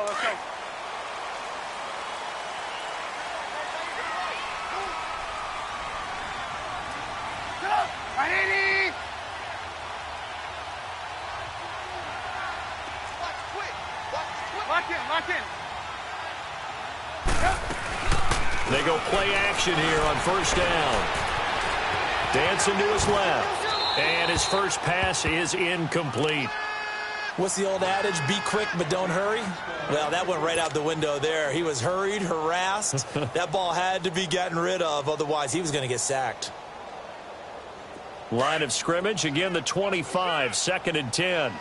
go, let's go. Lock in. They go play action here on first down. Dancing to his left. And his first pass is incomplete. What's the old adage? Be quick, but don't hurry? Well, that went right out the window there. He was hurried, harassed. That ball had to be gotten rid of. Otherwise, he was going to get sacked. Line of scrimmage. Again, the 25. 2nd and 10.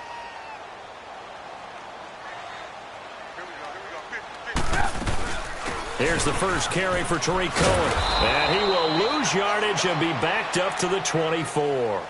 Here's the first carry for Tariq Cohen. And he will lose yardage and be backed up to the 24.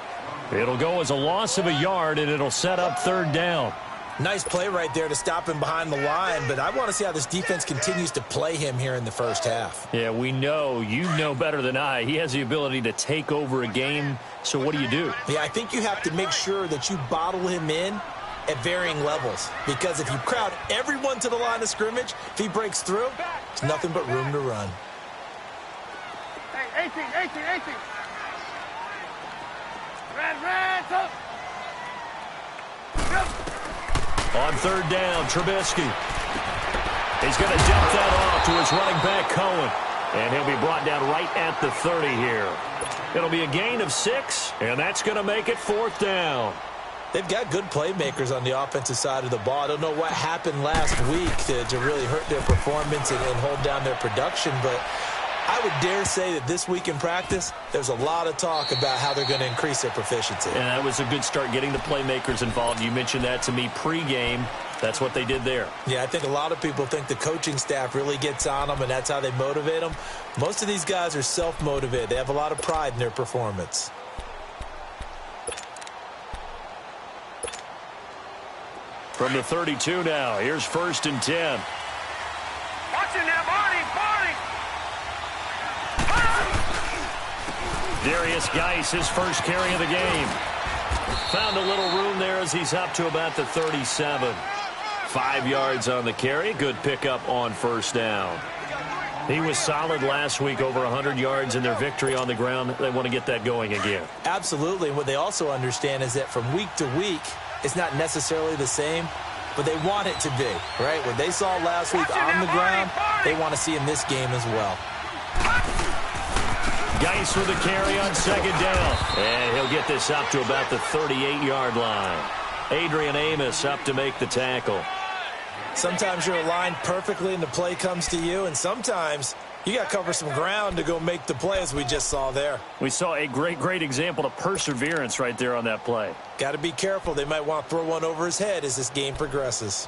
It'll go as a loss of a yard, and it'll set up 3rd down. Nice play right there to stop him behind the line, but I want to see how this defense continues to play him here in the first half. Yeah, we know. You know better than I. He has the ability to take over a game, so what do you do? Yeah, I think you have to make sure that you bottle him in at varying levels, because if you crowd everyone to the line of scrimmage, if he breaks through, there's nothing but room to run. Hey, 18. Red, up. On 3rd down, Trubisky. He's going to dump that off to his running back, Cohen. And he'll be brought down right at the 30 here. It'll be a gain of 6, and that's going to make it 4th down. They've got good playmakers on the offensive side of the ball. I don't know what happened last week to really hurt their performance and hold down their production, but I would dare say that this week in practice, there's a lot of talk about how they're going to increase their proficiency. And that was a good start, getting the playmakers involved. You mentioned that to me pregame. That's what they did there. Yeah, I think a lot of people think the coaching staff really gets on them, and that's how they motivate them. Most of these guys are self-motivated. They have a lot of pride in their performance. From the 32 now, here's 1st and 10. Watching that, Barney. Darius Geis, his first carry of the game. Found a little room there as he's up to about the 37. 5 yards on the carry. Good pickup on 1st down. He was solid last week, over 100 yards in their victory on the ground. They want to get that going again. Absolutely. And what they also understand is that from week to week, it's not necessarily the same, but they want it to be, right? What they saw last week on the ground, they want to see in this game as well. Geis with a carry on 2nd down. And he'll get this up to about the 38-yard line. Adrian Amos up to make the tackle. Sometimes you're aligned perfectly and the play comes to you, and sometimes you got to cover some ground to go make the play, as we just saw there. We saw a great example of perseverance right there on that play. Got to be careful. They might want to throw one over his head as this game progresses.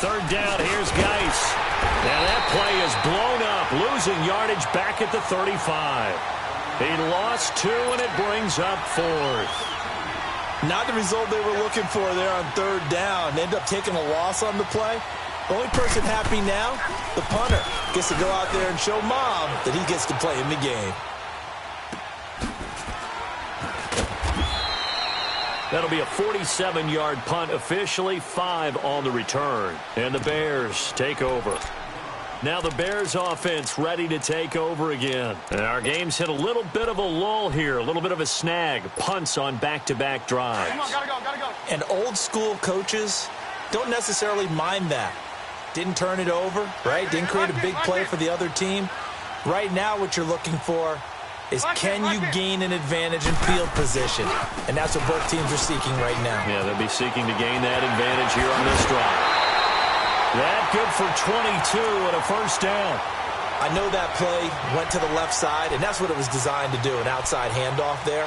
Third down, here's Geis. And that play is blown up, losing yardage back at the 35. He lost 2, and it brings up 4th. Not the result they were looking for there on 3rd down. They end up taking a loss on the play. The only person happy now, the punter, gets to go out there and show Mom that he gets to play in the game. That'll be a 47-yard punt, officially 5 on the return. And the Bears take over. Now the Bears offense ready to take over again. And our game's hit a little bit of a lull here, a little bit of a snag. Punts on back-to-back drives. Come on, gotta go. And old school coaches don't necessarily mind that. Didn't turn it over, right? Didn't create a big play for the other team. Right now what you're looking for is, can you gain an advantage in field position? And that's what both teams are seeking right now. Yeah, they'll be seeking to gain that advantage here on this drive. That good for 22 and a 1st down. I know that play went to the left side, and that's what it was designed to do, an outside handoff there.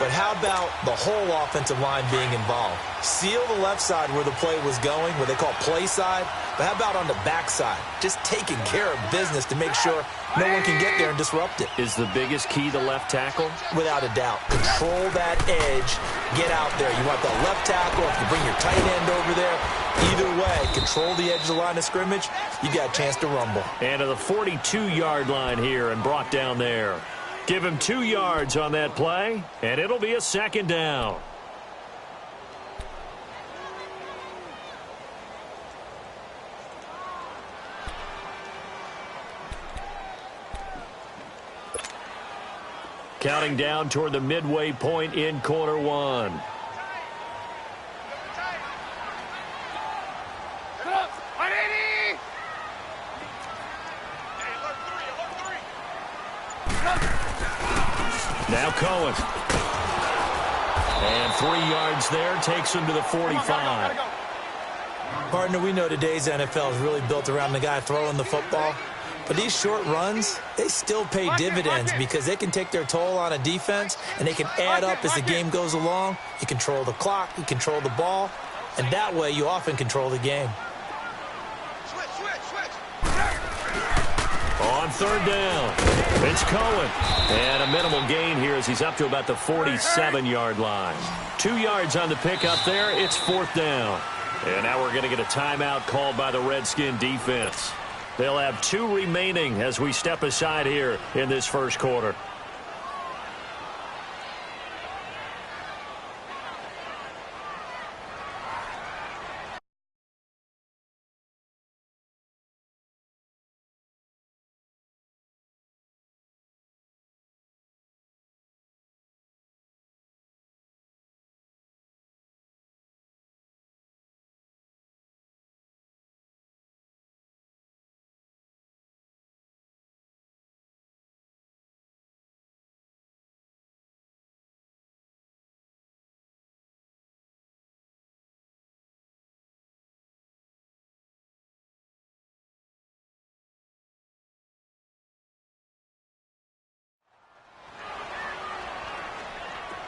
But how about the whole offensive line being involved? Seal the left side where the play was going, what they call play side. But how about on the back side? Just taking care of business to make sure no one can get there and disrupt it. Is the biggest key the left tackle? Without a doubt. Control that edge. Get out there. You want the left tackle. If you bring your tight end over there, Either way, control the edge of the line of scrimmage, you got a chance to rumble. And to the 42-yard line here and brought down there. Give him 2 yards on that play, and it'll be a second down. Counting down toward the midway point in quarter one. Now Cohen. And 3 yards there takes him to the 45. Partner, we know today's NFL is really built around the guy throwing the football. But these short runs, they still pay dividends because they can take their toll on a defense and they can add up as the game goes along. You control the clock, you control the ball, and that way you often control the game. On third down, it's Cohen. And a minimal gain here as he's up to about the 47-yard line. 2 yards on the pickup there. It's fourth down. And now we're going to get a timeout called by the Redskin defense. They'll have 2 remaining as we step aside here in this first quarter.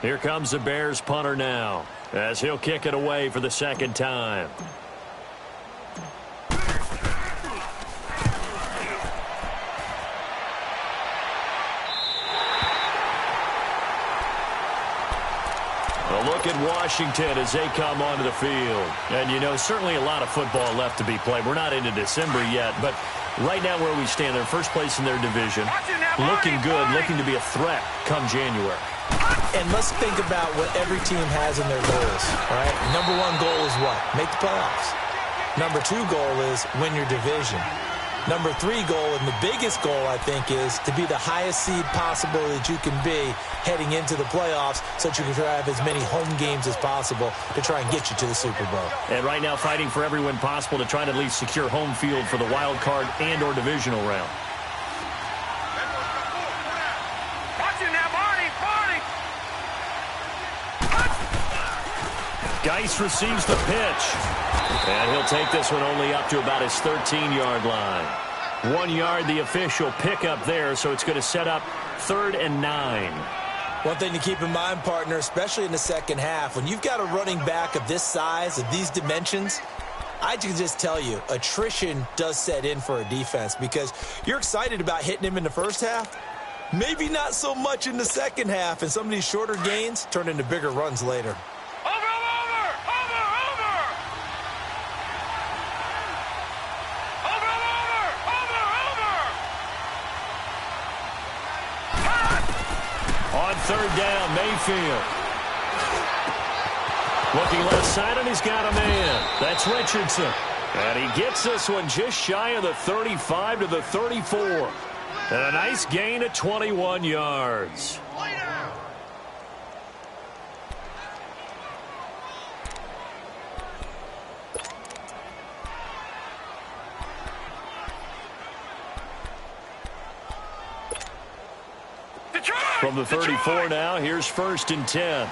Here comes the Bears punter now as he'll kick it away for the second time. A look at Washington as they come onto the field. And, you know, certainly a lot of football left to be played. We're not into December yet, but right now where we stand, they're first place in their division, looking good, looking to be a threat come January. And let's think about what every team has in their goals, all right? Number 1 goal is what? Make the playoffs. Number 2 goal is win your division. Number 3 goal, and the biggest goal, I think, is to be the highest seed possible that you can be heading into the playoffs so that you can have as many home games as possible to try and get you to the Super Bowl. And right now fighting for every win possible to try to at least secure home field for the wild card and or divisional round. Geis receives the pitch. And he'll take this one only up to about his 13-yard line. 1 yard, the official pickup there, so it's going to set up 3rd and 9. One thing to keep in mind, partner, especially in the second half, when you've got a running back of this size, of these dimensions, I can just tell you, attrition does set in for a defense because you're excited about hitting him in the first half. Maybe not so much in the second half, and some of these shorter gains turn into bigger runs later. On third down, Mayfield. Looking left side, and he's got a man. That's Richardson. And he gets this one just shy of the 35 to the 34. And a nice gain of 21 yards. From the 34 now, here's 1st and 10.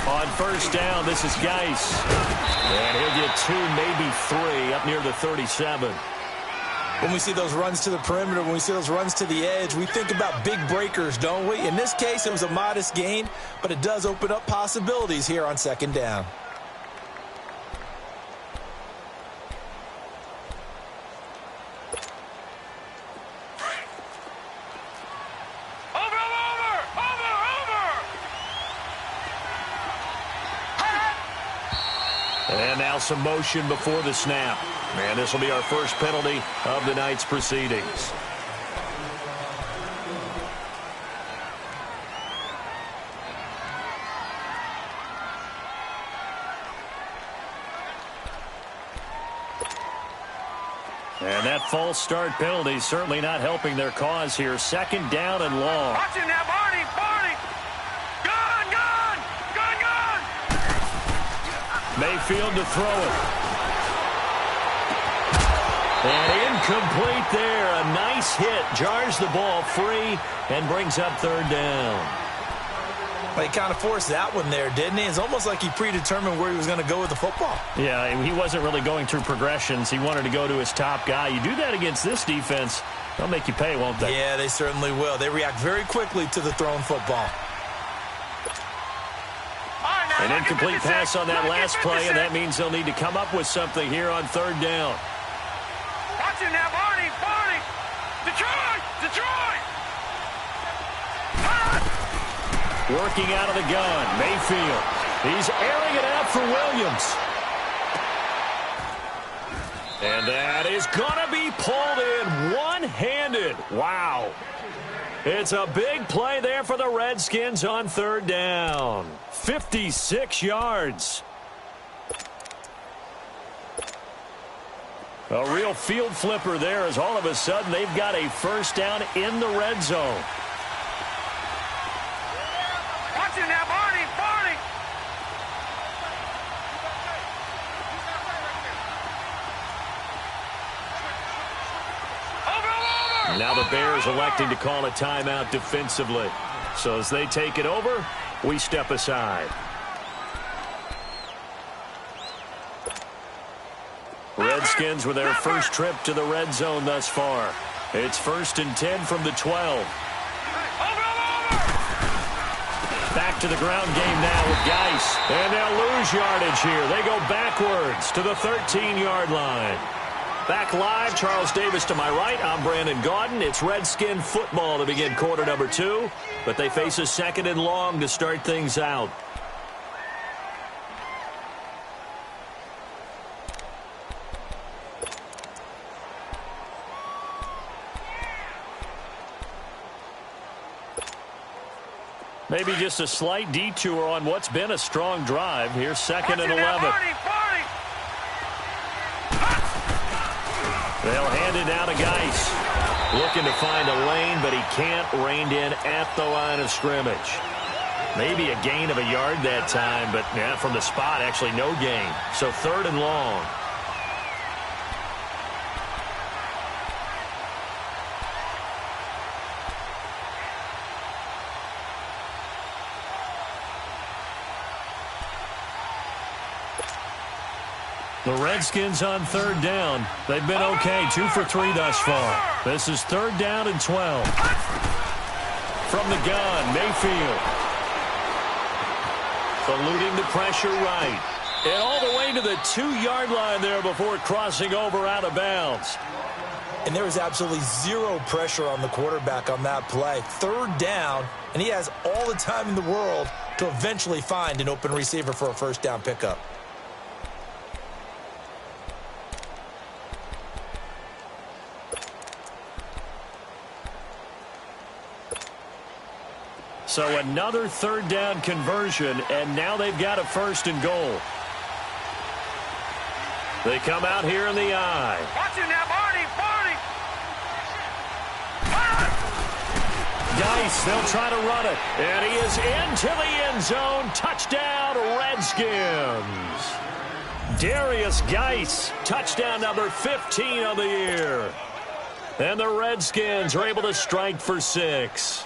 On first down, this is Geis. And he'll get 2, maybe 3, up near the 37. When we see those runs to the perimeter, when we see those runs to the edge, we think about big breakers, don't we? In this case, it was a modest gain, but it does open up possibilities here on second down. And now some motion before the snap. And this will be our first penalty of the night's proceedings. And that false start penalty certainly not helping their cause here. Second down and long. Watch him now, Barney! Barney! Gone! Gone! Gone! Gone! Mayfield to throw it. And incomplete there. A nice hit. Jars the ball free and brings up third down. Well, he kind of forced that one there, didn't he? It's almost like he predetermined where he was going to go with the football. Yeah, he wasn't really going through progressions. He wanted to go to his top guy. You do that against this defense, they'll make you pay, won't they? Yeah, they certainly will. They react very quickly to the thrown football. An incomplete pass on that last play, and that means they'll need to come up with something here on third down. Watch him now, Barney! Barney! Detroit! Detroit! Working out of the gun, Mayfield. He's airing it out for Williams. And that is going to be pulled in one-handed. Wow. It's a big play there for the Redskins on third down. 56 yards. A real field flipper there as all of a sudden they've got a first down in the red zone. Watch him now, Barney! Barney! Over! Now the Bears electing to call a timeout defensively. So as they take it over, we step aside. Redskins with their first trip to the red zone thus far. It's 1st and 10 from the 12. Back to the ground game now with Geis. And they'll lose yardage here. They go backwards to the 13-yard line. Back live, Charles Davis to my right. I'm Brandon Gaudin. It's Redskin football to begin quarter number 2. But they face a second and long to start things out. Maybe just a slight detour on what's been a strong drive. Here's 2nd and 11. They'll hand it down to Geis. Looking to find a lane, but he can't. Reined in at the line of scrimmage. Maybe a gain of a yard that time, but yeah, from the spot, actually no gain. So 3rd and long. The Redskins on third down. They've been okay, 2 for 3 thus far. This is 3rd down and 12. From the gun, Mayfield. Eluding the pressure right. And all the way to the 2-yard line there before crossing over out of bounds. And there was absolutely zero pressure on the quarterback on that play. 3rd down, and he has all the time in the world to eventually find an open receiver for a first down pickup. So another 3rd down conversion, and now they've got a 1st and goal. They come out here in the eye. Watch him now, Barney! Barney! Geis, they'll try to run it. And he is into the end zone. Touchdown, Redskins. Darius Geis, touchdown number 15 of the year. And the Redskins are able to strike for 6.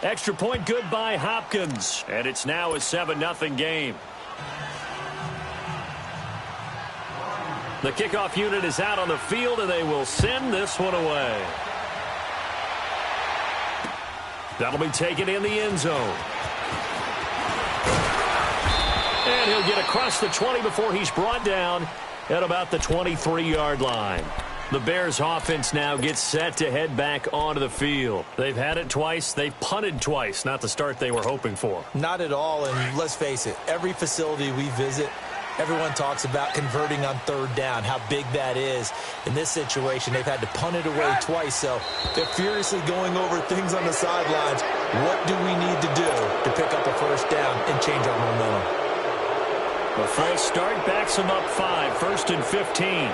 Extra point good by Hopkins. And it's now a 7-0 game. The kickoff unit is out on the field, and they will send this one away. That'll be taken in the end zone. And he'll get across the 20 before he's brought down at about the 23-yard line. The Bears offense now gets set to head back onto the field. They've had it twice. They've punted twice. Not the start they were hoping for. Not at all, and let's face it, every facility we visit, everyone talks about converting on third down, how big that is. In this situation, they've had to punt it away twice, so they're furiously going over things on the sidelines. What do we need to do to pick up a first down and change our momentum? The false start backs them up 5, 1st and 15.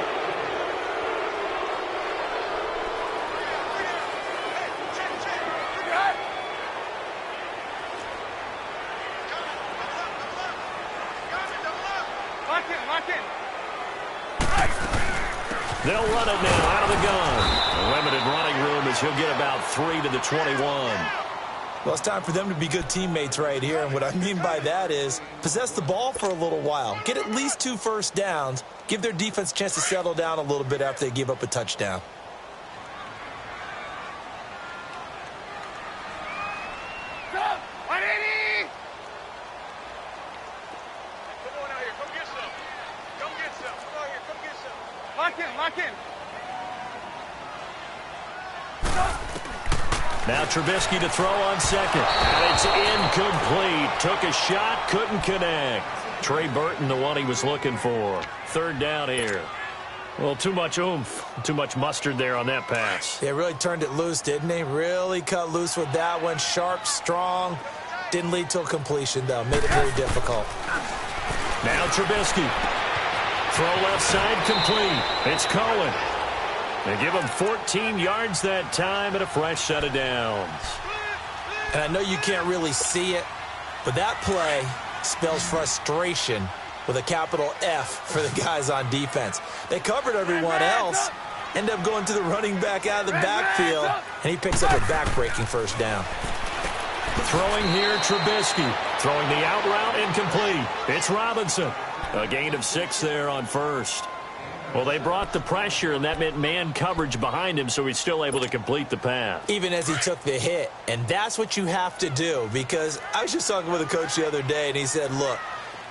They'll run it now out of the gun. A limited running room as he'll get about 3 to the 21. Well, it's time for them to be good teammates right here, and what I mean by that is possess the ball for a little while. Get at least 2 first downs. Give their defense a chance to settle down a little bit after they give up a touchdown. Now Trubisky to throw on second. And it's incomplete. Took a shot, couldn't connect. Trey Burton, the one he was looking for. 3rd down here. Well, too much oomph, too much mustard there on that pass. They really turned it loose, didn't they? Really cut loose with that one. Sharp, strong. Didn't lead to a completion, though. Made it very difficult. Now Trubisky. Throw left side complete. It's Cohen. They give him 14 yards that time and a fresh set of downs. And I know you can't really see it, but that play spells frustration with a capital F for the guys on defense. They covered everyone else, end up going to the running back out of the backfield, and he picks up a back-breaking first down. Throwing here, Trubisky. Throwing the out route incomplete. It's Robinson. A gain of 6 there on first. Well, they brought the pressure, and that meant man coverage behind him, so he's still able to complete the pass. Even as he took the hit, and that's what you have to do, because I was just talking with a coach the other day, and he said, look,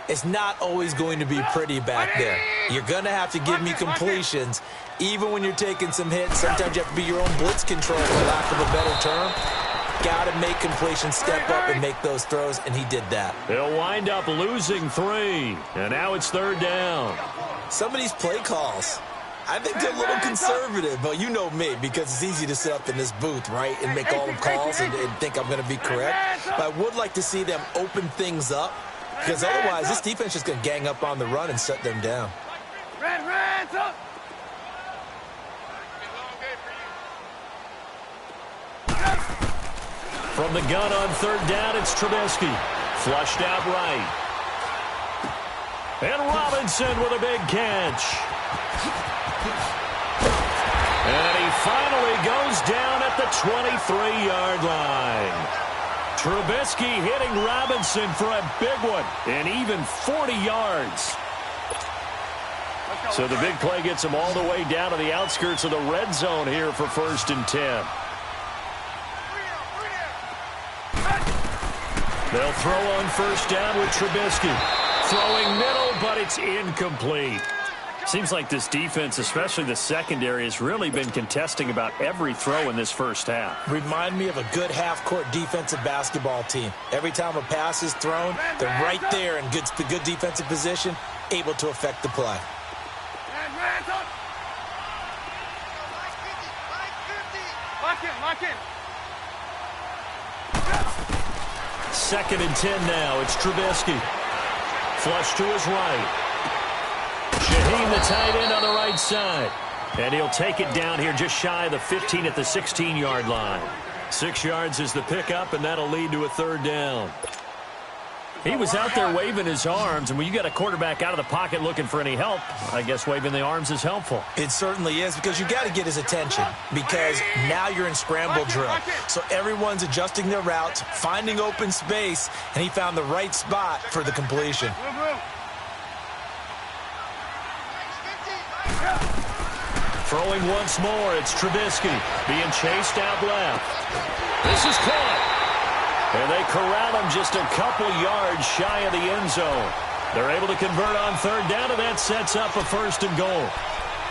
it's not always going to be pretty back there. You're going to have to give me completions, even when you're taking some hits. Sometimes you have to be your own blitz control, for lack of a better term. Got to make completions, step up, and make those throws, and he did that. They'll wind up losing 3, and now it's 3rd down. Some of these play calls, I think they're a little conservative, but you know me, because it's easy to sit up in this booth, right, and make all the calls and think I'm going to be correct. But I would like to see them open things up, because otherwise this defense is just going to gang up on the run and shut them down. From the gun on 3rd down, it's Trubisky. Flushed out right. And Robinson with a big catch. And he finally goes down at the 23-yard line. Trubisky hitting Robinson for a big one, and even 40 yards. So the big play gets him all the way down to the outskirts of the red zone here for 1st and 10. They'll throw on 1st down with Trubisky. Throwing middle, but it's incomplete. Seems like this defense, especially the secondary, has really been contesting about every throw in this first half. Remind me of a good half-court defensive basketball team. Every time a pass is thrown, they're right there in good defensive position, able to affect the play. Lock in. 2nd and 10 now. It's Trubisky. Flush to his right. Shaheen, the tight end, on the right side. And he'll take it down here just shy of the 15 at the 16-yard line. 6 yards is the pickup, and that'll lead to a 3rd down. He was out there waving his arms, and when you got a quarterback out of the pocket looking for any help, I guess waving the arms is helpful. It certainly is, because you got to get his attention, because now you're in scramble drill. So everyone's adjusting their routes, finding open space, and he found the right spot for the completion. Throwing once more, it's Trubisky being chased out left. This is caught. And they corral him just a couple yards shy of the end zone. They're able to convert on 3rd down, and that sets up a 1st and goal.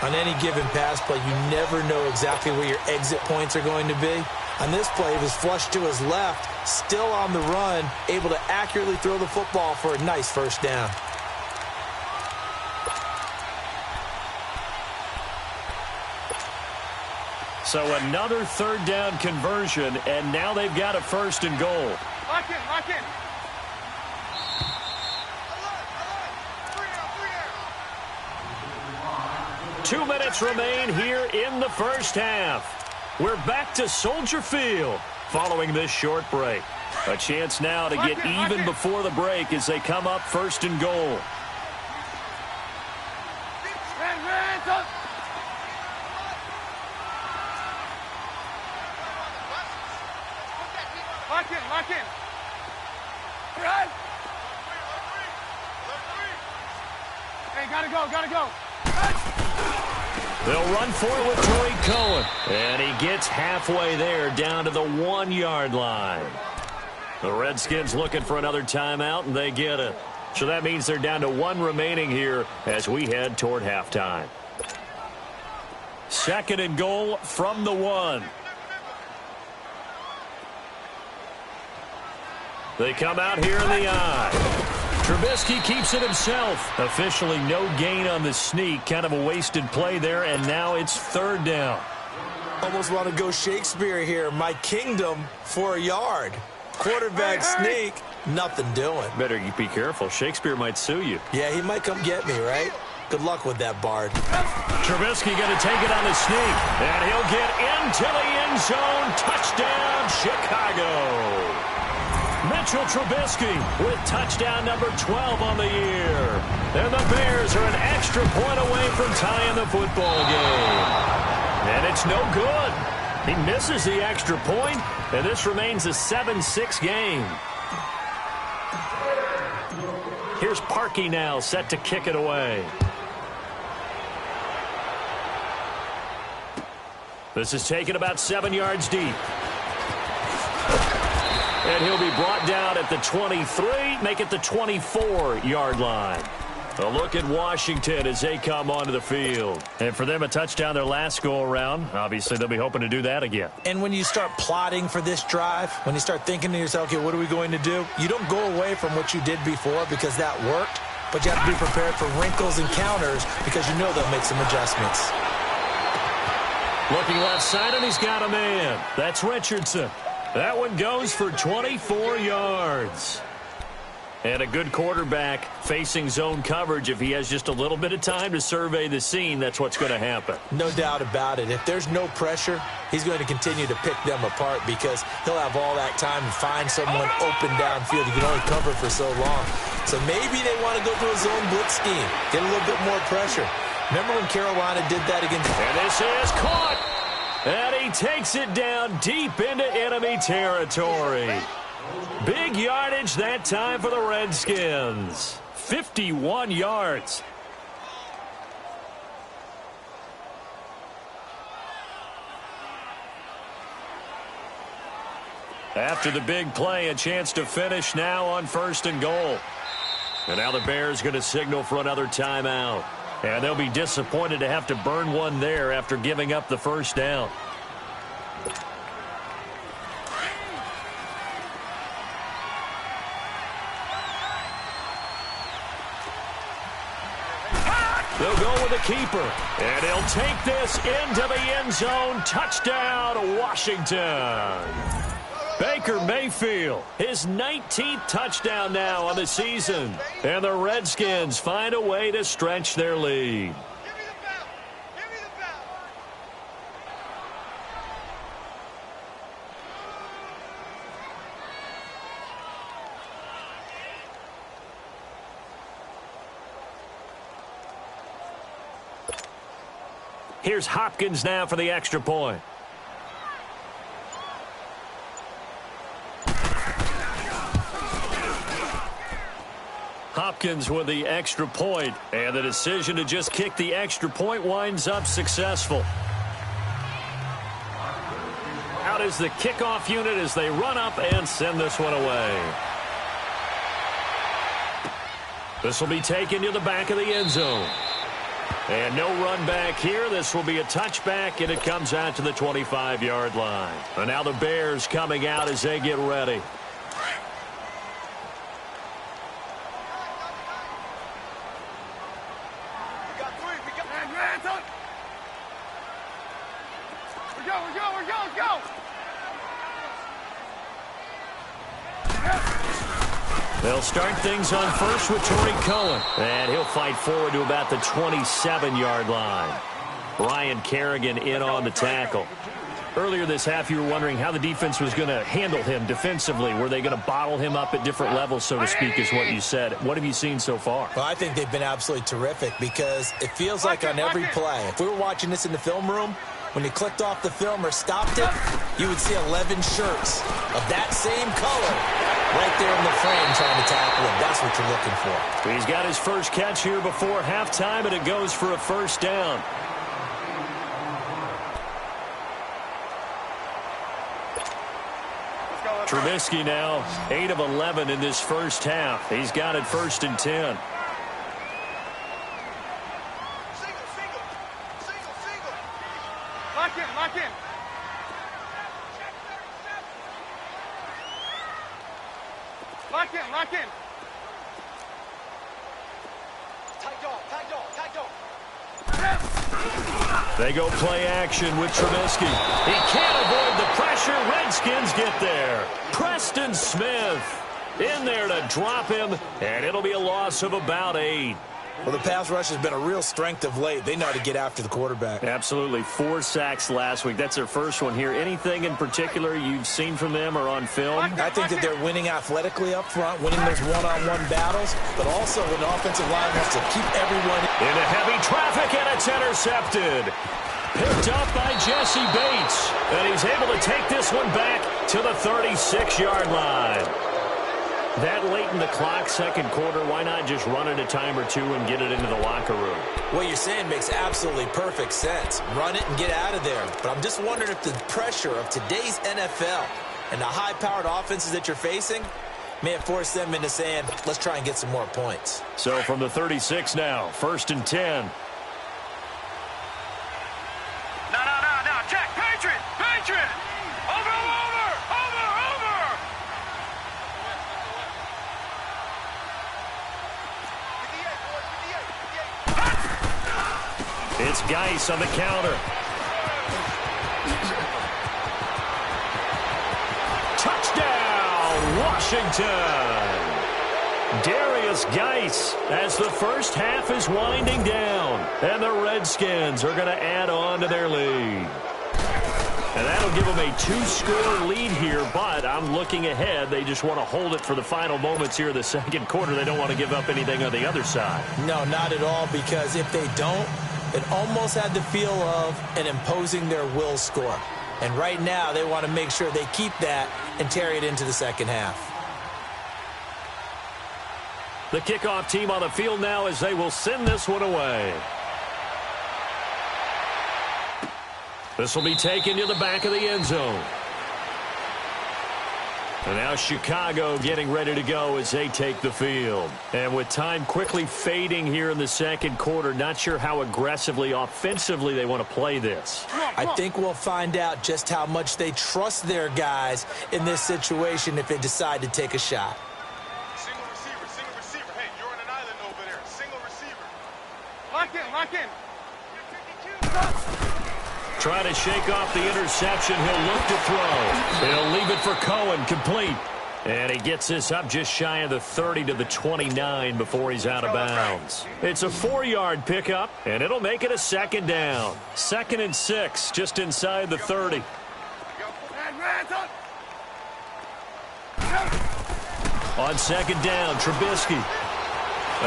On any given pass play, you never know exactly where your exit points are going to be. On this play, he was flushed to his left, still on the run, able to accurately throw the football for a nice first down. So another third down conversion, and now they've got a first and goal. Lock in, lock in. 2 minutes remain here in the first half. We're back to Soldier Field following this short break. A chance now to get even before the break as they come up first and goal. Lock in, lock in. Run. Hey, gotta go, gotta go. They'll run for it with Troy Cohen. And he gets halfway there down to the 1 yard line. The Redskins looking for another timeout, and they get it. So that means they're down to 1 remaining here as we head toward halftime. Second and goal from the 1. They come out here in the eye. Trubisky keeps it himself. Officially no gain on the sneak. Kind of a wasted play there, and now it's third down. Almost want to go Shakespeare here. My kingdom for a yard. Quarterback sneak, nothing doing. Better be careful. Shakespeare might sue you. Yeah, he might come get me, right? Good luck with that, Bard. Trubisky going to take it on the sneak, and he'll get into the end zone. Touchdown, Chicago. Mitchell Trubisky with touchdown number 12 on the year. And the Bears are an extra point away from tying the football game. And it's no good. He misses the extra point, and this remains a 7-6 game. Here's Parkey now set to kick it away. This is taken about 7 yards deep. And he'll be brought down at the 23, make it the 24-yard line. A look at Washington as they come onto the field. And for them, a touchdown their last go-around. Obviously, they'll be hoping to do that again. And when you start plotting for this drive, when you start thinking to yourself, okay, what are we going to do? You don't go away from what you did before because that worked, but you have to be prepared for wrinkles and counters because you know they'll make some adjustments. Looking left side, and he's got a man. That's Richardson. That one goes for 24 yards. And a good quarterback facing zone coverage. If he has just a little bit of time to survey the scene, that's what's going to happen. No doubt about it. If there's no pressure, he's going to continue to pick them apart because he'll have all that time to find someone open downfield. He can only cover for so long. So maybe they want to go to a zone blitz scheme, get a little bit more pressure. Remember when Carolina did that against... And this is caught. And he takes it down deep into enemy territory. Big yardage that time for the Redskins. 51 yards. After the big play, a chance to finish now on first and goal. And now the Bears going to signal for another timeout. And they'll be disappointed to have to burn one there after giving up the first down. They'll go with a keeper. And he'll take this into the end zone. Touchdown, Washington. Baker Mayfield, his 19th touchdown now on the season. And the Redskins find a way to stretch their lead. Here's Hopkins now for the extra point. Hopkins with the extra point, and the decision to just kick the extra point winds up successful. Out is the kickoff unit as they run up and send this one away. This will be taken to the back of the end zone. And no run back here. This will be a touchback, and it comes out to the 25-yard line. And now the Bears coming out as they get ready. They'll start things on first with Torrey Cohen. And he'll fight forward to about the 27-yard line. Brian Kerrigan in on the tackle. Earlier this half, you were wondering how the defense was going to handle him defensively. Were they going to bottle him up at different levels, so to speak, is what you said. What have you seen so far? Well, I think they've been absolutely terrific because it feels like on every play, if we were watching this in the film room, when you clicked off the film or stopped it, you would see 11 shirts of that same color right there in the frame trying to tackle him. That's what you're looking for. He's got his first catch here before halftime, and it goes for a first down. Trubisky now 8 of 11 in this first half. He's got it 1st and 10. Lock in, lock in. Lock in, lock in. Tight dog, tight dog, tight dog. They go play action with Trubisky. He can't avoid the pressure. Redskins get there. Preston Smith in there to drop him, and it'll be a loss of about 8. Well, the pass rush has been a real strength of late. They know how to get after the quarterback. Absolutely. 4 sacks last week. That's their first one here. Anything in particular you've seen from them or on film? I think that they're winning athletically up front, winning those one-on-one battles, but also when the offensive line wants to keep everyone into heavy traffic, and it's intercepted. Picked up by Jesse Bates, and he's able to take this one back to the 36-yard line. That late in the clock, second quarter, why not just run it a time or two and get it into the locker room? What you're saying makes absolutely perfect sense. Run it and get out of there. But I'm just wondering if the pressure of today's NFL and the high-powered offenses that you're facing may have forced them into saying, let's try and get some more points. So from the 36 now, 1st and 10. No, check, Patriot, Patriot. Over. It's Geis on the counter. Touchdown, Washington. Darius Geis as the first half is winding down. And the Redskins are going to add on to their lead. And that'll give them a 2-score lead here, but I'm looking ahead. They just want to hold it for the final moments here of the second quarter. They don't want to give up anything on the other side. No, not at all, because if they don't, it almost had the feel of an imposing their will score. And right now, they want to make sure they keep that and carry it into the second half. The kickoff team on the field now as they will send this one away. This will be taken to the back of the end zone. And now Chicago getting ready to go as they take the field. And with time quickly fading here in the second quarter, not sure how aggressively, offensively they want to play this. I think we'll find out just how much they trust their guys in this situation if they decide to take a shot. Single receiver. Hey, you're on an island over there. Single receiver. Lock in. Try to shake off the interception. He'll look to throw. He'll leave it for Cohen, complete. And he gets this up just shy of the 30 to the 29 before he's out of bounds. It's a 4-yard pickup, and it'll make it a second down. 2nd and 6, just inside the 30. On second down, Trubisky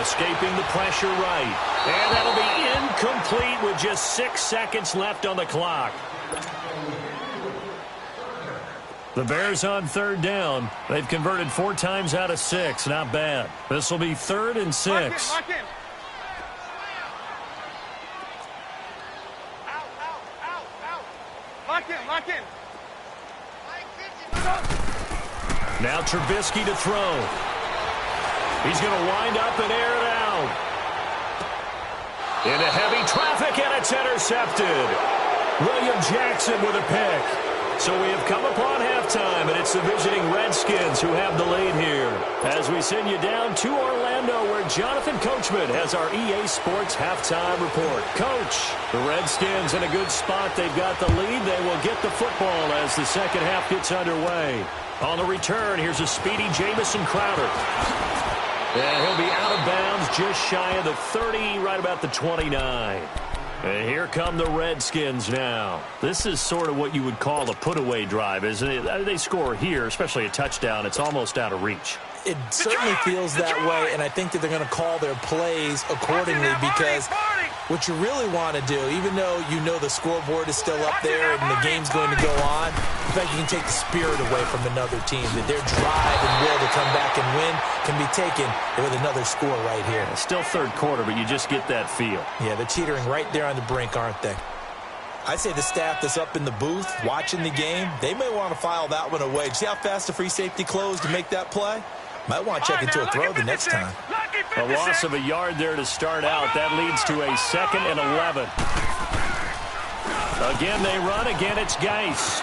escaping the pressure right. And that'll be incomplete with just 6 seconds left on the clock. The Bears on 3rd down. They've converted 4 times out of 6. Not bad. This will be 3rd and 6. Lock in. Out. Lock in. Now Trubisky to throw. He's going to wind up and air it out. Into heavy traffic, and it's intercepted. William Jackson with a pick. So we have come upon halftime, and it's the visiting Redskins who have the lead here. As we send you down to Orlando, where Jonathan Coachman has our EA Sports halftime report. Coach, the Redskins in a good spot. They've got the lead. They will get the football as the second half gets underway. On the return, here's a speedy Jamison Crowder. And he'll be out of bounds just shy of the 30, right about the 29. And here come the Redskins now. This is sort of what you would call a put-away drive, isn't it? They score here, especially a touchdown. It's almost out of reach. It certainly feels that way, and I think that they're going to call their plays accordingly because what you really want to do, even though you know the scoreboard is still up there and the game's going to go on, in fact, you can take the spirit away from another team, that their drive and will to come back and win can be taken with another score right here. It's still third quarter, but you just get that feel. Yeah, they're teetering right there on the brink, aren't they? I'd say the staff that's up in the booth watching the game, they may want to file that one away. See how fast the free safety closed to make that play? Might want to check into a throw the next time. A loss of a yard there to start out. That leads to a 2nd and 11. Again, they run. Again, it's Geis.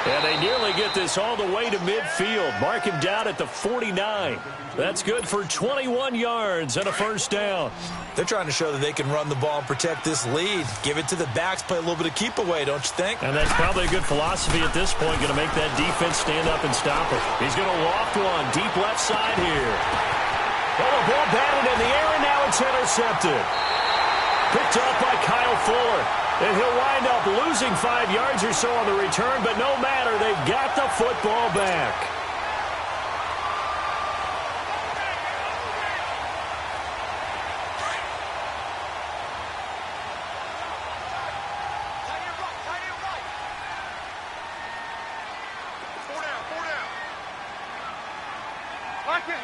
And they nearly get this all the way to midfield. Mark him down at the 49. That's good for 21 yards and a first down. They're trying to show that they can run the ball and protect this lead. Give it to the backs, play a little bit of keep away, don't you think? And that's probably a good philosophy at this point, going to make that defense stand up and stop it. He's going to loft one deep left side here. Oh, the ball batted in the air, and now it's intercepted. Picked up by Kyle Fuller. And he'll wind up losing 5 yards or so on the return, but no matter, they've got the football back.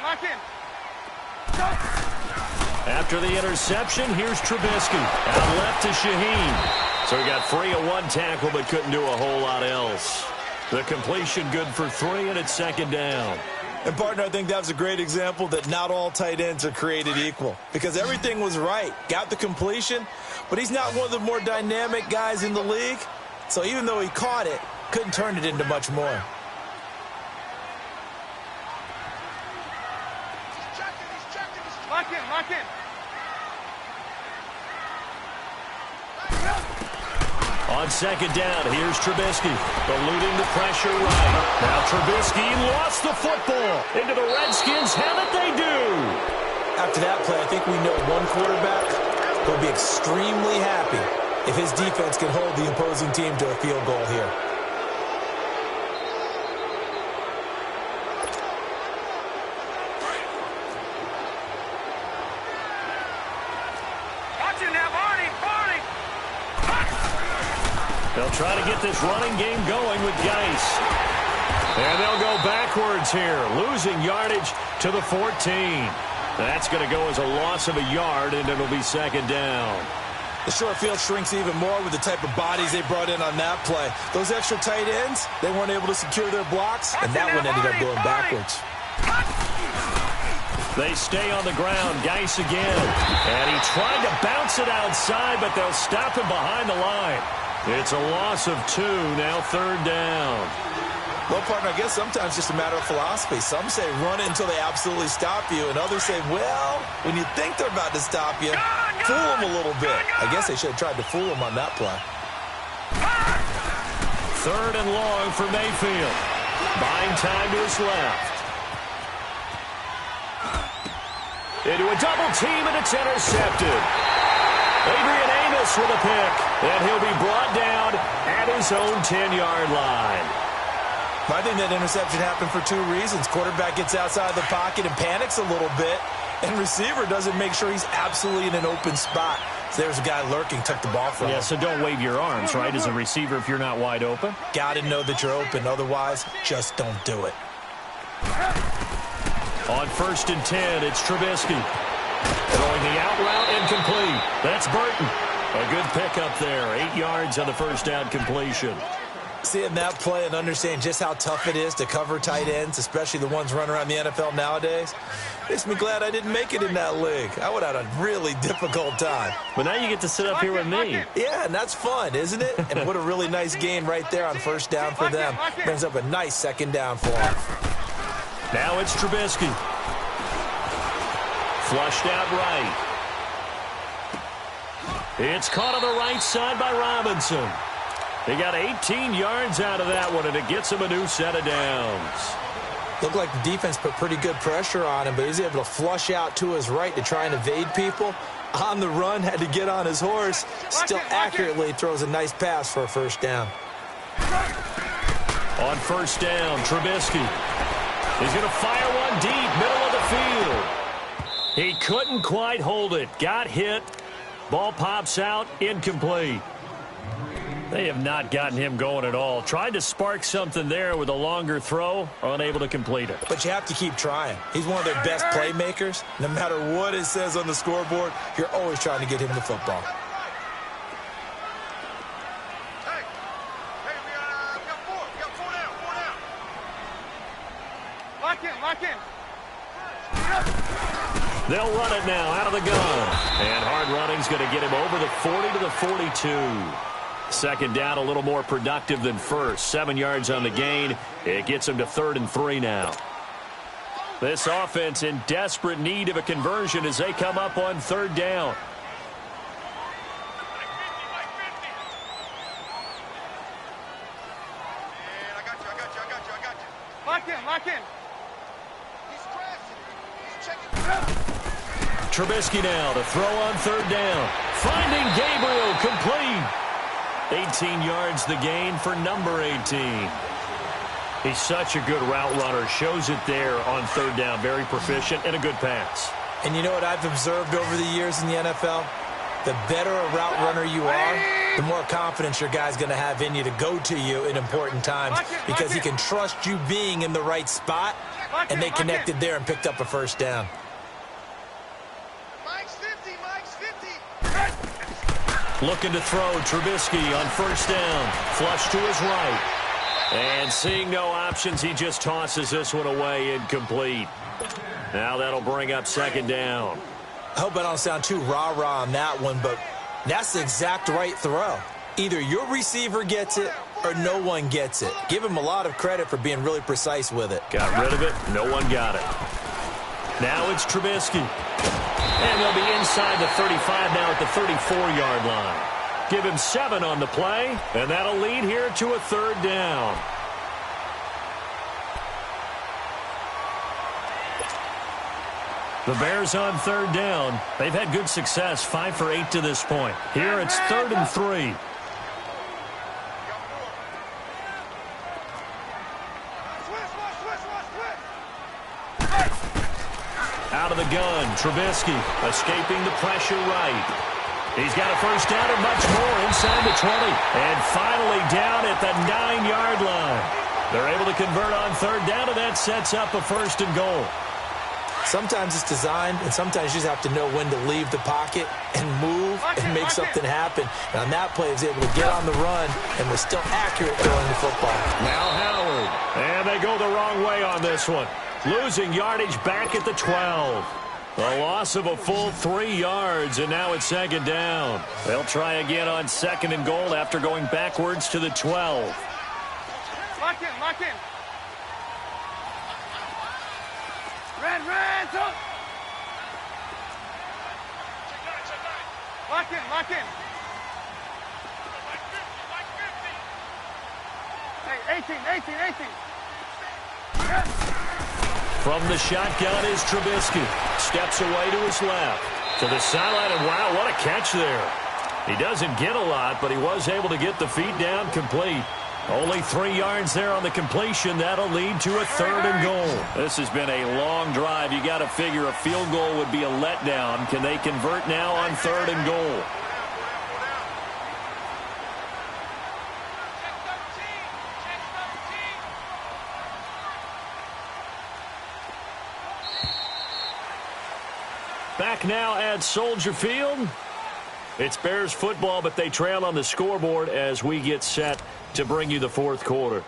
Lock in. After the interception, here's Trubisky. Out left to Shaheen. So he got free of one tackle, but couldn't do a whole lot else. The completion good for 3, and it's 2nd down. And, partner, I think that was a great example that not all tight ends are created equal. Because everything was right. Got the completion, but he's not one of the more dynamic guys in the league. So even though he caught it, couldn't turn it into much more. Lock in. On 2nd down, here's Trubisky. Eluding the pressure right. Now Trubisky lost the football. Into the Redskins have it, they do. After that play, I think we know one quarterback will be extremely happy if his defense can hold the opposing team to a field goal here. They'll try to get this running game going with Geis. And they'll go backwards here, losing yardage to the 14. That's going to go as a loss of a yard, and it'll be 2nd down. The short field shrinks even more with the type of bodies they brought in on that play. Those extra tight ends, they weren't able to secure their blocks, and that one ended up going backwards. They stay on the ground. Geis again. And he tried to bounce it outside, but they'll stop him behind the line. It's a loss of 2, now 3rd down. Well, partner, I guess sometimes it's just a matter of philosophy. Some say run it until they absolutely stop you, and others say, well, when you think they're about to stop you, fool them a little bit. I guess they should have tried to fool them on that play. 3rd and long for Mayfield. Buying time to his left. Into a double team, and it's intercepted. Adrian Amos with a pick, and he'll be brought down at his own 10-yard line. I think that interception happened for 2 reasons. Quarterback gets outside the pocket and panics a little bit, and receiver doesn't make sure he's absolutely in an open spot. So there's a guy lurking, took the ball from him. Yeah, so don't wave your arms, right, as a receiver if you're not wide open. Got to know that you're open. Otherwise, just don't do it. On 1st and 10, it's Trubisky. Throwing the out route incomplete. That's Burton. A good pickup there. 8 yards on the first down completion. seeing that play and understanding just how tough it is to cover tight ends, especially the ones running around the NFL nowadays, makes me glad I didn't make it in that league. I would have had a really difficult time. But now you get to sit up here with me. Yeah, and that's fun, isn't it? And what a really nice gain right there on first down for them. Brings up a nice second down for them. Now it's Trubisky. Flushed out right. It's caught on the right side by Robinson. He got 18 yards out of that one, and it gets him a new set of downs. Looked like the defense put pretty good pressure on him, but he was able to flush out to his right to try and evade people. On the run, had to get on his horse. Still accurately throws a nice pass for a first down. On first down, Trubisky. He's going to fire one deep, middle of the field. He couldn't quite hold it. Got hit. Ball pops out, incomplete. They have not gotten him going at all. Tried to spark something there with a longer throw, unable to complete it. But you have to keep trying. He's one of their best playmakers. No matter what it says on the scoreboard, you're always trying to get him the football. Hey, we got four down. Lock in. They'll run it now out of the gun. And hard running's going to get him over the 40 to the 42. Second down, a little more productive than first. 7 yards on the gain. It gets him to 3rd and 3 now. This offense in desperate need of a conversion as they come up on 3rd down. Lock in. Trubisky now to throw on 3rd down. Finding Gabriel, complete. 18 yards the gain for number 18. He's such a good route runner. Shows it there on 3rd down. Very proficient and a good pass. And you know what I've observed over the years in the NFL? The better a route runner you are, the more confidence your guy's going to have in you to go to you in important times because he can trust you being in the right spot, and they connected there and picked up a first down. Looking to throw, Trubisky on first down. Flush to his right. And seeing no options, he just tosses this one away, incomplete. Now that'll bring up 2nd down. I hope I don't sound too rah-rah on that one, but that's the exact right throw. Either your receiver gets it or no one gets it. Give him a lot of credit for being really precise with it. Got rid of it. No one got it. Now it's Trubisky. And they'll be inside the 35 now at the 34-yard line. Give him 7 on the play, and that'll lead here to a 3rd down. The Bears on 3rd down. They've had good success, 5 for 8 to this point. Here it's 3rd and 3. Out of the gun, Trubisky escaping the pressure right. He's got a first down and much more inside the 20. And finally down at the 9-yard line. They're able to convert on 3rd down, and that sets up a 1st and goal. Sometimes it's designed, and sometimes you just have to know when to leave the pocket and move and make something happen. And on that play, he was able to get on the run and was still accurate throwing the football. Now Howard. And they go the wrong way on this one. Losing yardage back at the 12. A loss of a full 3 yards, and now it's 2nd down. They'll try again on 2nd and goal after going backwards to the 12. Lock in. Red, up. Lock in. Hey, 18. From the shotgun is Trubisky. Steps away to his left. To the sideline, and wow, what a catch there. He doesn't get a lot, but he was able to get the feet down complete. Only 3 yards there on the completion. That'll lead to a 3rd and goal. This has been a long drive. You got to figure a field goal would be a letdown. Can they convert now on 3rd and goal? Back now at Soldier Field. It's Bears football, but they trail on the scoreboard as we get set to bring you the fourth quarter.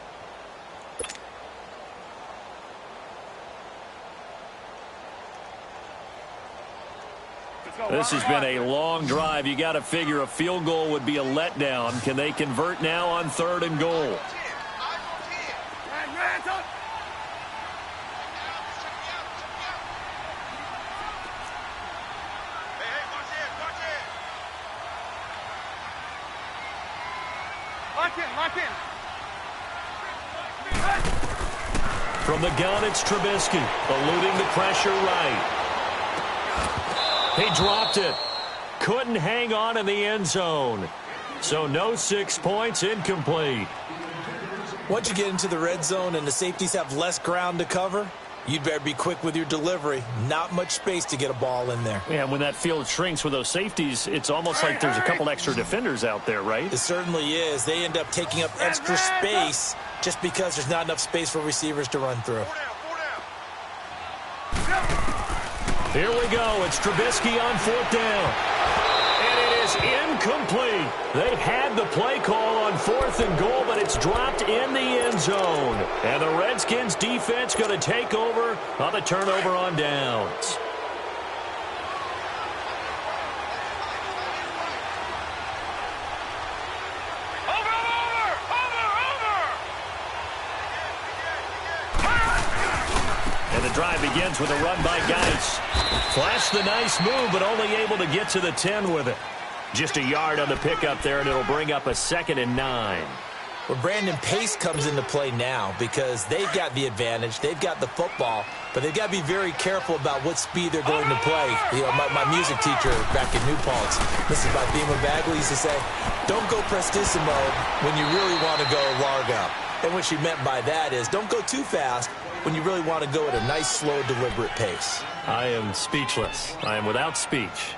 This has been a long drive. You got to figure a field goal would be a letdown. Can they convert now on 3rd and goal? From the gun, it's Trubisky, eluding the pressure right. He dropped it. Couldn't hang on in the end zone. So no 6 points, incomplete. Once you get into the red zone and the safeties have less ground to cover, you'd better be quick with your delivery. Not much space to get a ball in there. Yeah, when that field shrinks with those safeties, it's almost like there's a couple extra defenders out there, right? It certainly is. They end up taking up extra space just because there's not enough space for receivers to run through. Here we go. It's Trubisky on 4th down. And it is incomplete. They had the play call on 4th and goal, but it's dropped in the end zone. And the Redskins defense going to take over on the turnover on downs. And the drive begins with a run by Geis. Flashed the nice move, but only able to get to the 10 with it. Just a yard on the pickup there, and it'll bring up a 2nd and 9. Well, Brandon, pace comes into play now because they've got the advantage. They've got the football, but they've got to be very careful about what speed they're going to play. You know, my music teacher back in New Paltz, Mrs. Beamer Bagley, used to say, don't go prestissimo when you really want to go largo. And what she meant by that is don't go too fast when you really want to go at a nice, slow, deliberate pace. I am speechless. I am without speech.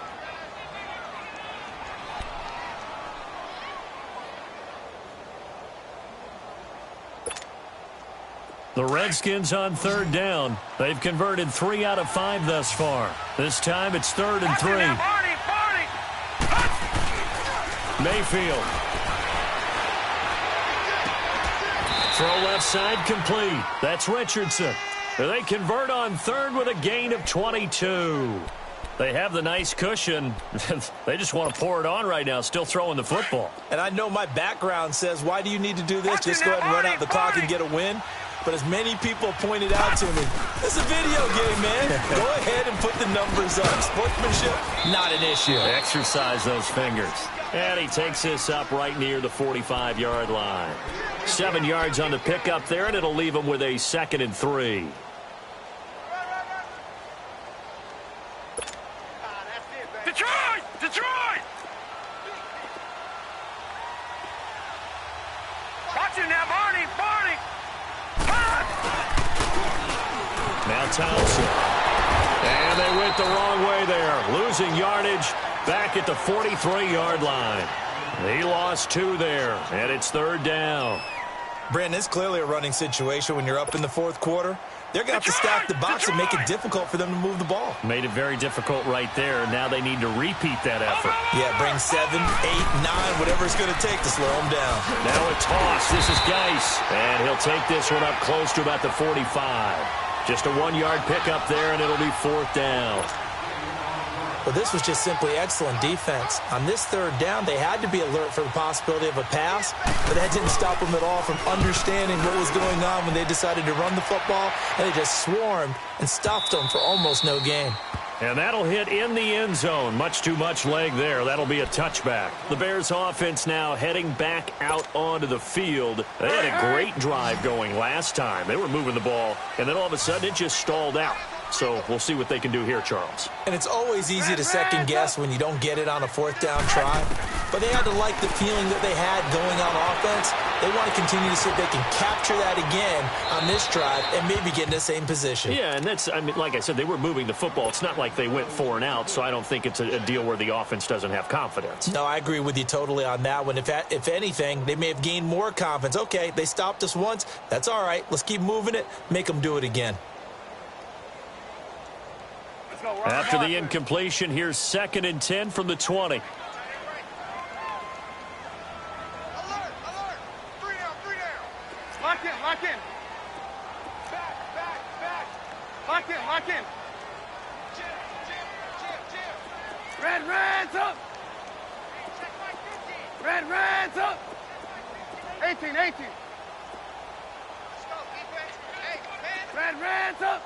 The Redskins on 3rd down. They've converted 3 out of 5 thus far. This time it's 3rd and 3. Mayfield. Throw left side complete. That's Richardson. They convert on 3rd with a gain of 22. They have the nice cushion. They just want to pour it on right now, still throwing the football. And I know my background says, why do you need to do this? Just go ahead and run out the clock and get a win. But as many people pointed out to me, it's a video game, man. Go ahead and put the numbers up. Sportsmanship, not an issue. Exercise those fingers. And he takes this up right near the 45-yard line. 7 yards on the pickup there, and it'll leave him with a 2nd and 3. Detroit! Detroit! Watch it now, Barney! Barney! Now Townsend. And they went the wrong way there. Losing yardage back at the 43-yard line. He lost 2 there, and it's 3rd down. Brandon, it's clearly a running situation when you're up in the 4th quarter. They're going to have to stack the box and make it difficult for them to move the ball. Made it very difficult right there. Now they need to repeat that effort. Yeah, bring 7, 8, 9, whatever it's going to take to slow them down. Now a toss. This is Geis. And he'll take this one up close to about the 45. Just a 1-yard pickup there, and it'll be 4th down. Well, this was just simply excellent defense. On this 3rd down, they had to be alert for the possibility of a pass, but that didn't stop them at all from understanding what was going on when they decided to run the football, and they just swarmed and stopped them for almost no gain. And that'll hit in the end zone. Much too much leg there. That'll be a touchback. The Bears offense now heading back out onto the field. They had a great drive going last time. They were moving the ball, and then all of a sudden it just stalled out. So we'll see what they can do here, Charles. And it's always easy to second guess when you don't get it on a 4th down try. But they had to like the feeling that they had going on offense. They want to continue to see if they can capture that again on this drive and maybe get in the same position. Yeah, and that's, I mean, like I said, they were moving the football. It's not like they went 4 and out, so I don't think it's a deal where the offense doesn't have confidence. No, I agree with you totally on that one. If anything, they may have gained more confidence. Okay, they stopped us once. That's all right. Let's keep moving it. Make them do it again. After the incompletion, here's 2nd and 10 from the 20. Reds up. Reds up. 18. Reds up.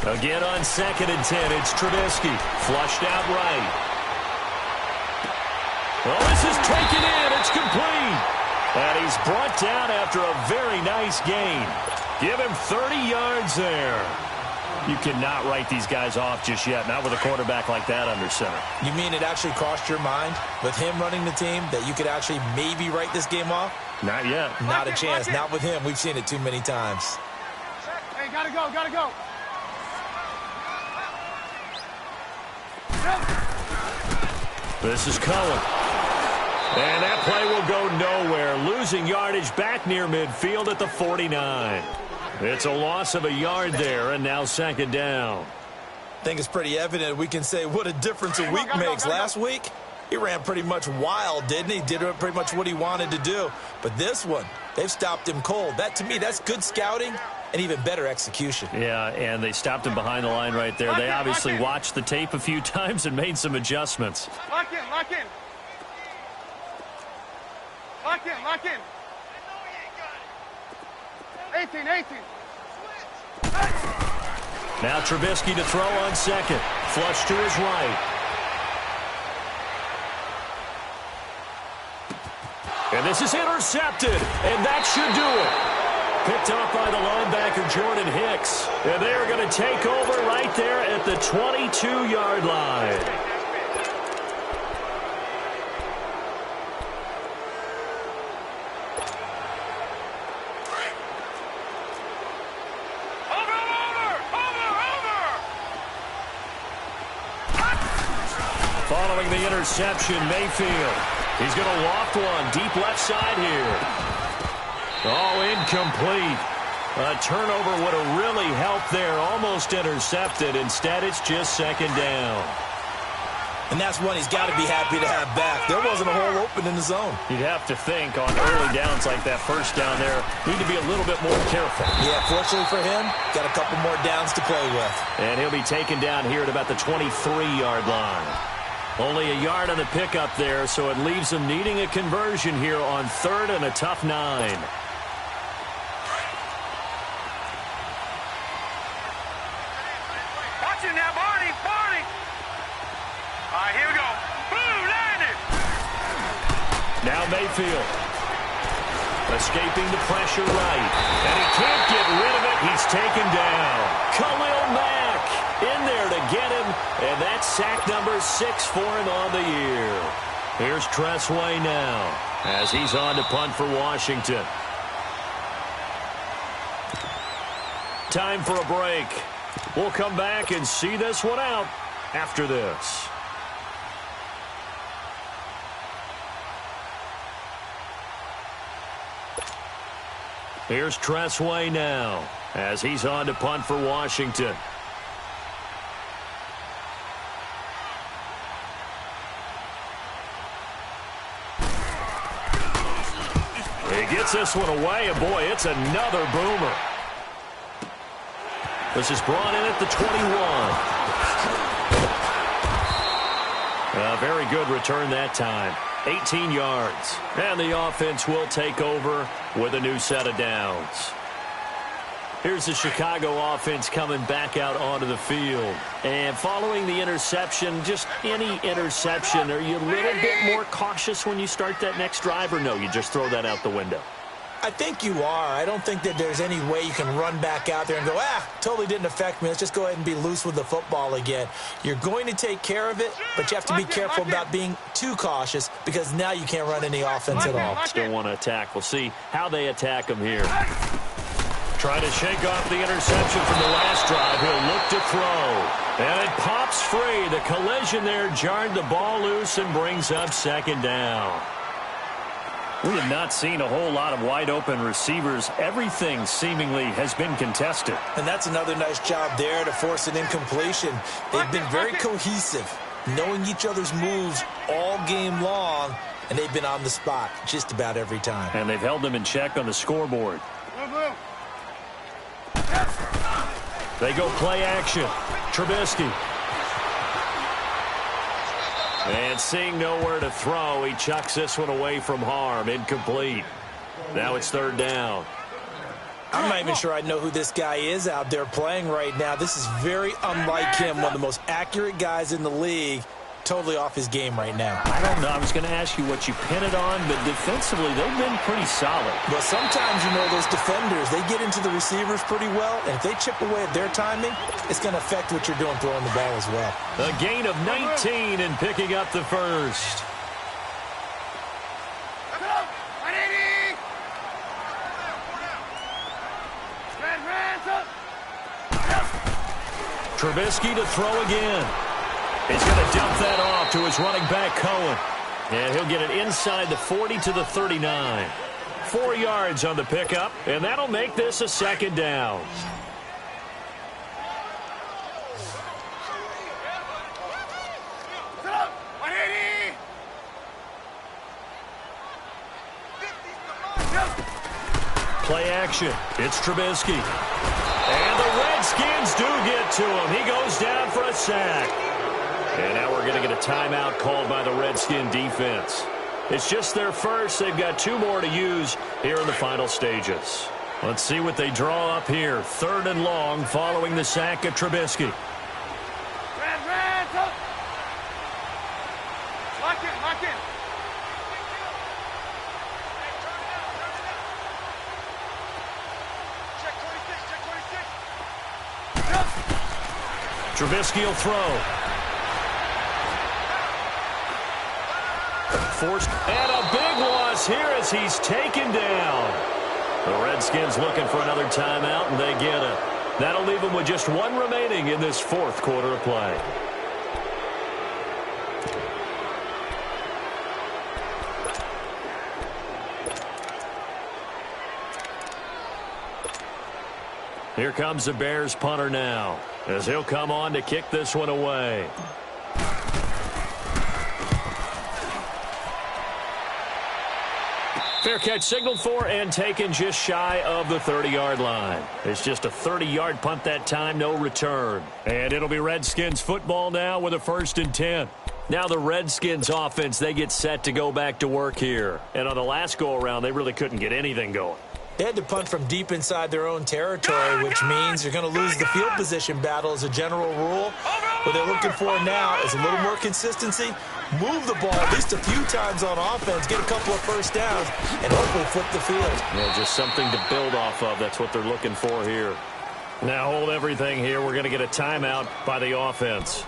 Again on 2nd and 10, it's Trubisky. Flushed out right. Oh, this is taken in. It's complete. And he's brought down after a very nice gain. Give him 30 yards there. You cannot write these guys off just yet, not with a quarterback like that under center. You mean it actually crossed your mind with him running the team that you could actually maybe write this game off? Not yet. Not a chance. Not with him. We've seen it too many times. Hey, gotta go. This is Cullen. And that play will go nowhere. Losing yardage back near midfield at the 49. It's a loss of a yard there, and now 2nd down. I think it's pretty evident. We can say what a difference a week makes. Last week, he ran pretty much wild, didn't he? Did pretty much what he wanted to do. But this one, they've stopped him cold. That, to me, that's good scouting and even better execution. Yeah, and they stopped him behind the line right there. They obviously watched the tape a few times and made some adjustments. Lock in. 18. Now Trubisky to throw on 2nd. Flush to his right. And this is intercepted, and that should do it. Picked up by the linebacker, Jordan Hicks. And they are going to take over right there at the 22-yard line. Following the interception, Mayfield. He's going to loft one deep left side here. Oh, incomplete. A turnover would have really helped there. Almost intercepted. Instead, it's just 2nd down. And that's one he's got to be happy to have back. There wasn't a hole open in the zone. You'd have to think on early downs like that, 1st down there, need to be a little bit more careful. Yeah, fortunately for him, got a couple more downs to play with. And he'll be taken down here at about the 23-yard line. Only a yard on the pickup there, so it leaves them needing a conversion here on 3rd and a tough 9. Watch it now, Barney. All right, here we go. Boom, landed. Now Mayfield. Escaping the pressure right. And he can't get rid of it. He's taken down. Khalil Mack in there to get him. And that's sack number 6 for him on the year. Here's Tressway now as he's on to punt for Washington. Time for a break. We'll come back and see this one out after this. Here's Tressway now as he's on to punt for Washington. He gets this one away, and boy, it's another boomer. This is brought in at the 21. A very good return that time. 18 yards. And the offense will take over with a new set of downs. Here's the Chicago offense coming back out onto the field. And following the interception, just any interception, are you a little bit more cautious when you start that next drive, or no, you just throw that out the window? I think you are. I don't think that there's any way you can run back out there and go, totally didn't affect me. Let's just go ahead and be loose with the football again. You're going to take care of it, but you have to be careful about being too cautious because now you can't run any offense at all. Still want to attack. We'll see how they attack him here. Trying to shake off the interception from the last drive. He'll look to throw. And it pops free. The collision there jarred the ball loose and brings up 2nd down. We have not seen a whole lot of wide-open receivers. Everything seemingly has been contested. And that's another nice job there to force an incompletion. They've been very cohesive, knowing each other's moves all game long, and they've been on the spot just about every time. And they've held them in check on the scoreboard. They go play action. Trubisky. And seeing nowhere to throw, he chucks this one away from harm. Incomplete. Now it's third down. I'm not even sure I know who this guy is out there playing right now. This is very unlike him, one of the most accurate guys in the league. Totally off his game right now. I don't know. I was going to ask you what you pin it on, but defensively, they've been pretty solid. But sometimes, you know, those defenders, they get into the receivers pretty well, and if they chip away at their timing, it's going to affect what you're doing throwing the ball as well. A gain of 19 and picking up the first. Trubisky to throw again. He's going to dump that off to his running back, Cohen. And he'll get it inside the 40 to the 39. 4 yards on the pickup, and that'll make this a second down. Play action. It's Trubisky. And the Redskins do get to him. He goes down for a sack. And now we're going to get a timeout called by the Redskin defense. It's just their first. They've got 2 more to use here in the final stages. Let's see what they draw up here. Third and long following the sack of Trubisky. Lock in, lock in. Check 26, check 26. Trubisky will throw. Forced, and a big loss here as he's taken down. The Redskins looking for another timeout, and they get it. That'll leave them with just 1 remaining in this 4th quarter of play. Here comes the Bears punter now, as he'll come on to kick this one away. Fair catch signaled for and taken just shy of the 30-yard line. It's just a 30-yard punt that time, no return. And it'll be Redskins football now with a 1st and 10. Now the Redskins offense, they get set to go back to work here. And on the last go-around, they really couldn't get anything going. They had to punt from deep inside their own territory, which means you're going to lose the field position battle as a general rule. What they're looking for now is a little more consistency, move the ball at least a few times on offense, get a couple of first downs, and hopefully flip the field. Yeah, just something to build off of. That's what they're looking for here. Now hold everything here. We're going to get a timeout by the offense.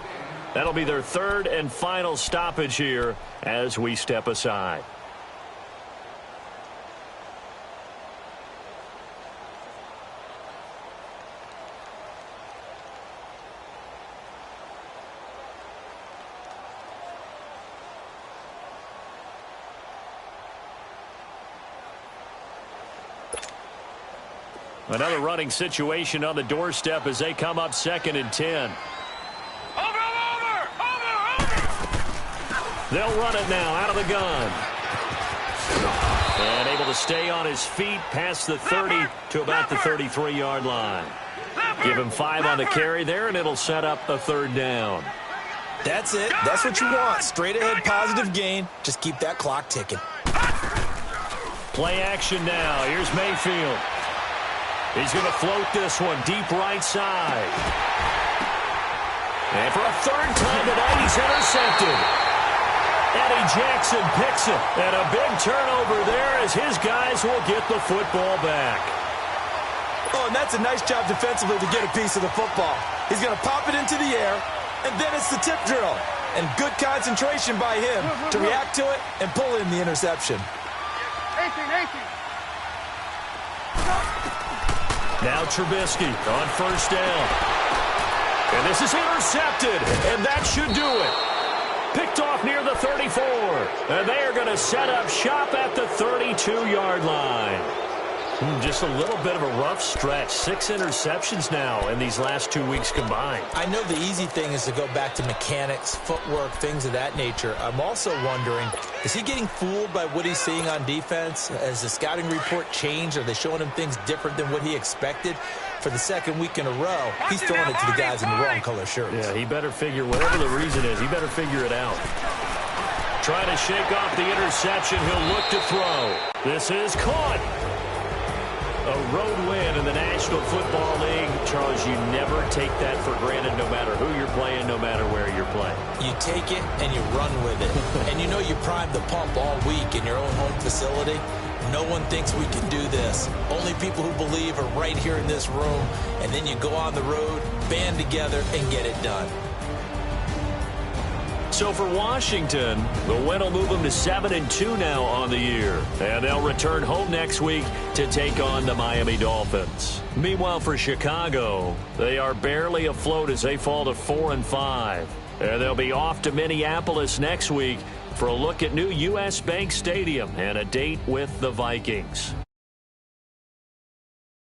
That'll be their 3rd and final stoppage here as we step aside. Another running situation on the doorstep as they come up 2nd and 10. Over! They'll run it now out of the gun. And able to stay on his feet past the 30 to about the 33-yard line. Give him 5 on the carry there, and it'll set up a 3rd down. That's it. That's what you want. Straight ahead positive gain. Just keep that clock ticking. Play action now. Here's Mayfield. He's going to float this one deep right side. And for a 3rd time today, he's intercepted. Eddie Jackson picks it. And a big turnover there as his guys will get the football back. Oh, and that's a nice job defensively to get a piece of the football. He's going to pop it into the air, and then it's the tip drill. And good concentration by him to react to it and pull in the interception. 18. Now Trubisky on 1st down. And this is intercepted, and that should do it. Picked off near the 34. And they are going to set up shop at the 32-yard line. Just a little bit of a rough stretch. 6 interceptions now in these last 2 weeks combined. I know the easy thing is to go back to mechanics, footwork, things of that nature. I'm also wondering, is he getting fooled by what he's seeing on defense? Has the scouting report changed? Are they showing him things different than what he expected? For the 2nd week in a row, he's throwing it to the guys in the wrong color shirts. Yeah, he better figure, whatever the reason is, he better figure it out. Trying to shake off the interception. He'll look to throw. This is caught. A road win in the National Football League. Charles, you never take that for granted no matter who you're playing, no matter where you're playing. You take it and you run with it. And you know you primed the pump all week in your own home facility. No one thinks we can do this. Only people who believe are right here in this room. And then you go on the road, band together, and get it done. So for Washington, the win will move them to 7-2 now on the year. And they'll return home next week to take on the Miami Dolphins. Meanwhile, for Chicago, they are barely afloat as they fall to 4-5. And they'll be off to Minneapolis next week for a look at new U.S. Bank Stadium and a date with the Vikings.